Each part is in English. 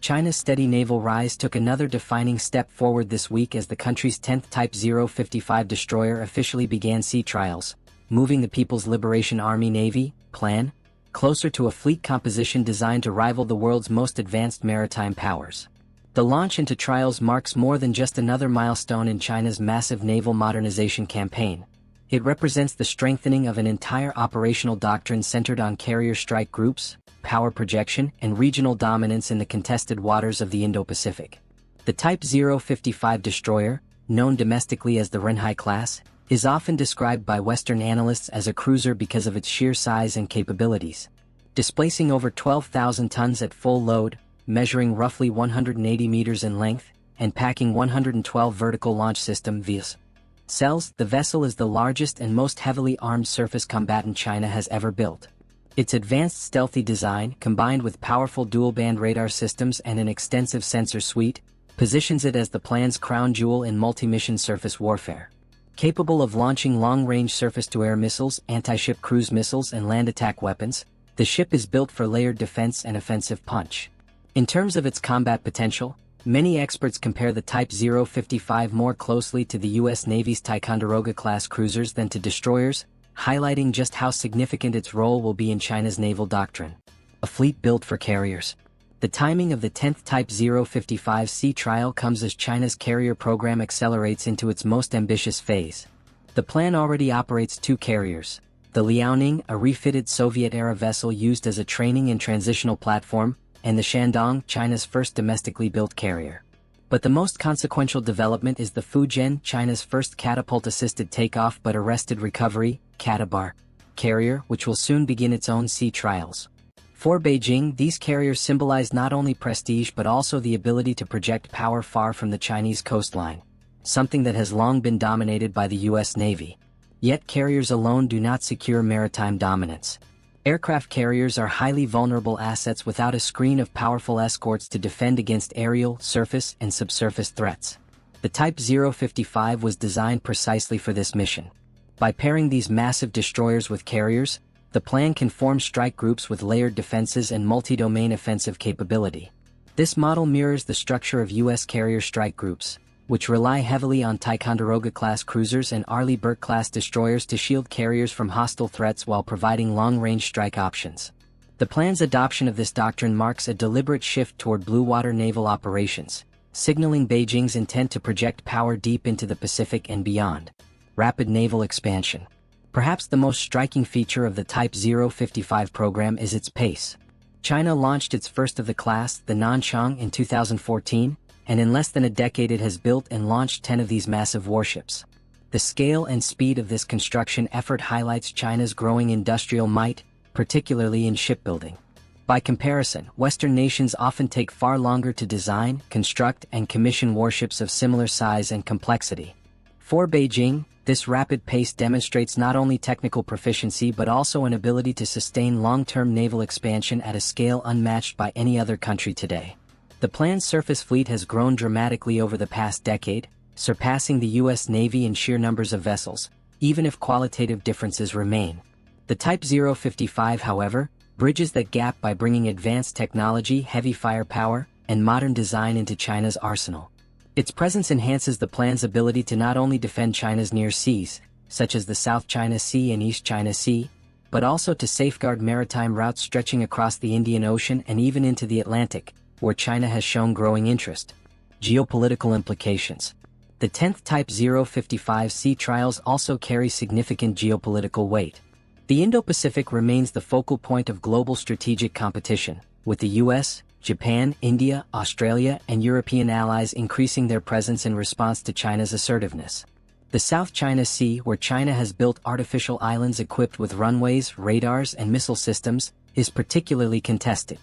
China's steady naval rise took another defining step forward this week as the country's 10th Type 055 destroyer officially began sea trials, moving the People's Liberation Army Navy plan closer to a fleet composition designed to rival the world's most advanced maritime powers. The launch into trials marks more than just another milestone in China's massive naval modernization campaign. It represents the strengthening of an entire operational doctrine centered on carrier strike groups, power projection, and regional dominance in the contested waters of the Indo-Pacific. The Type 055 destroyer, known domestically as the Renhai-class, is often described by Western analysts as a cruiser because of its sheer size and capabilities. Displacing over 12,000 tons at full load, measuring roughly 180 meters in length, and packing 112 vertical launch system (VS) cells, the vessel is the largest and most heavily armed surface combatant China has ever built. Its advanced stealthy design, combined with powerful dual-band radar systems and an extensive sensor suite, positions it as the plan's crown jewel in multi-mission surface warfare. Capable of launching long-range surface-to-air missiles, anti-ship cruise missiles and land attack weapons, the ship is built for layered defense and offensive punch. In terms of its combat potential, many experts compare the Type 055 more closely to the US Navy's Ticonderoga-class cruisers than to destroyers, highlighting just how significant its role will be in China's naval doctrine. A fleet built for carriers. The timing of the 10th Type 055 sea trial comes as China's carrier program accelerates into its most ambitious phase. The plan already operates 2 carriers: the Liaoning, a refitted Soviet-era vessel used as a training and transitional platform, and the Shandong, China's first domestically built carrier. But the most consequential development is the Fujian, China's first catapult-assisted takeoff but arrested recovery (catabar) carrier, which will soon begin its own sea trials. For Beijing, these carriers symbolize not only prestige but also the ability to project power far from the Chinese coastline, something that has long been dominated by the US Navy. Yet carriers alone do not secure maritime dominance. Aircraft carriers are highly vulnerable assets without a screen of powerful escorts to defend against aerial, surface, and subsurface threats. The Type 055 was designed precisely for this mission. By pairing these massive destroyers with carriers, the plan can form strike groups with layered defenses and multi-domain offensive capability. This model mirrors the structure of U.S. carrier strike groups, which rely heavily on Ticonderoga-class cruisers and Arleigh Burke-class destroyers to shield carriers from hostile threats while providing long-range strike options. The plan's adoption of this doctrine marks a deliberate shift toward blue-water naval operations, signaling Beijing's intent to project power deep into the Pacific and beyond. Rapid naval expansion. Perhaps the most striking feature of the Type 055 program is its pace. China launched its first of the class, the Nanchang, in 2014, and in less than a decade it has built and launched 10 of these massive warships. The scale and speed of this construction effort highlights China's growing industrial might, particularly in shipbuilding. By comparison, Western nations often take far longer to design, construct, and commission warships of similar size and complexity. For Beijing, this rapid pace demonstrates not only technical proficiency but also an ability to sustain long-term naval expansion at a scale unmatched by any other country today. The planned surface fleet has grown dramatically over the past decade, surpassing the U.S. Navy in sheer numbers of vessels, even if qualitative differences remain. The Type 055, however, bridges that gap by bringing advanced technology, heavy firepower, and modern design into China's arsenal. Its presence enhances the plan's ability to not only defend China's near seas, such as the South China Sea and East China Sea, but also to safeguard maritime routes stretching across the Indian Ocean and even into the Atlantic, where China has shown growing interest. Geopolitical implications. The 10th Type 055 sea trials also carry significant geopolitical weight. The Indo-Pacific remains the focal point of global strategic competition, with the US, Japan, India, Australia, and European allies increasing their presence in response to China's assertiveness. The South China Sea, where China has built artificial islands equipped with runways, radars, and missile systems, is particularly contested.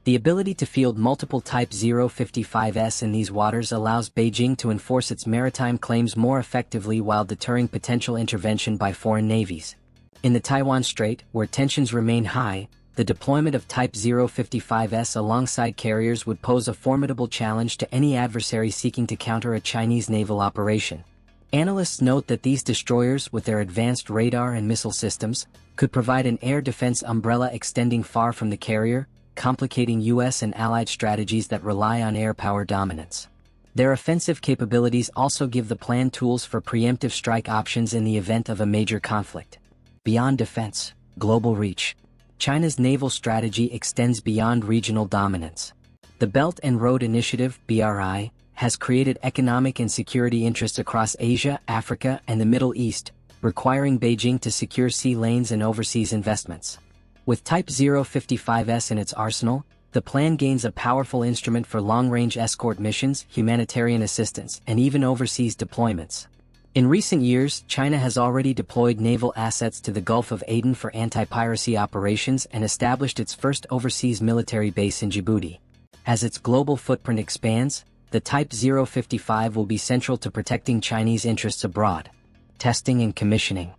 The ability to field multiple Type 055s in these waters allows Beijing to enforce its maritime claims more effectively while deterring potential intervention by foreign navies. In the Taiwan Strait, where tensions remain high, the deployment of Type 055s alongside carriers would pose a formidable challenge to any adversary seeking to counter a Chinese naval operation. Analysts note that these destroyers, with their advanced radar and missile systems, could provide an air defense umbrella extending far from the carrier, complicating US and Allied strategies that rely on air power dominance. Their offensive capabilities also give the plan tools for preemptive strike options in the event of a major conflict. Beyond defense, global reach. China's naval strategy extends beyond regional dominance. The Belt and Road Initiative, BRI, has created economic and security interests across Asia, Africa, and the Middle East, requiring Beijing to secure sea lanes and overseas investments. With Type 055S in its arsenal, the plan gains a powerful instrument for long-range escort missions, humanitarian assistance, and even overseas deployments. In recent years, China has already deployed naval assets to the Gulf of Aden for anti-piracy operations and established its first overseas military base in Djibouti. As its global footprint expands, the Type 055 will be central to protecting Chinese interests abroad. Testing and commissioning.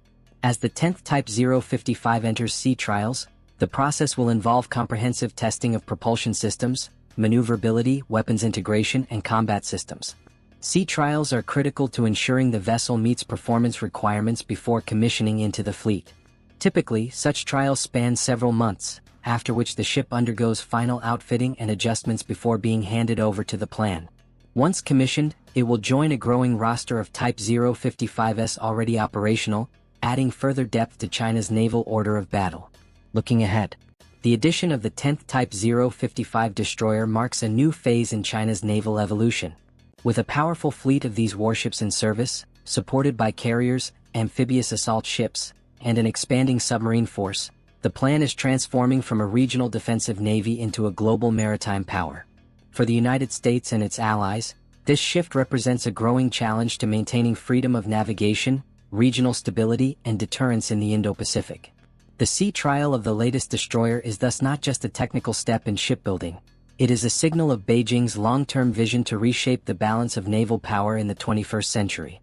As the 10th Type 055 enters sea trials, the process will involve comprehensive testing of propulsion systems, maneuverability, weapons integration, and combat systems. Sea trials are critical to ensuring the vessel meets performance requirements before commissioning into the fleet. Typically, such trials span several months, after which the ship undergoes final outfitting and adjustments before being handed over to the plan. Once commissioned, it will join a growing roster of Type 055s already operational, adding further depth to China's naval order of battle. Looking ahead, the addition of the 10th Type 055 destroyer marks a new phase in China's naval evolution. With a powerful fleet of these warships in service, supported by carriers, amphibious assault ships, and an expanding submarine force, the plan is transforming from a regional defensive navy into a global maritime power. For the United States and its allies, this shift represents a growing challenge to maintaining freedom of navigation, regional stability, and deterrence in the Indo-Pacific. The sea trial of the latest destroyer is thus not just a technical step in shipbuilding. It is a signal of Beijing's long-term vision to reshape the balance of naval power in the 21st century.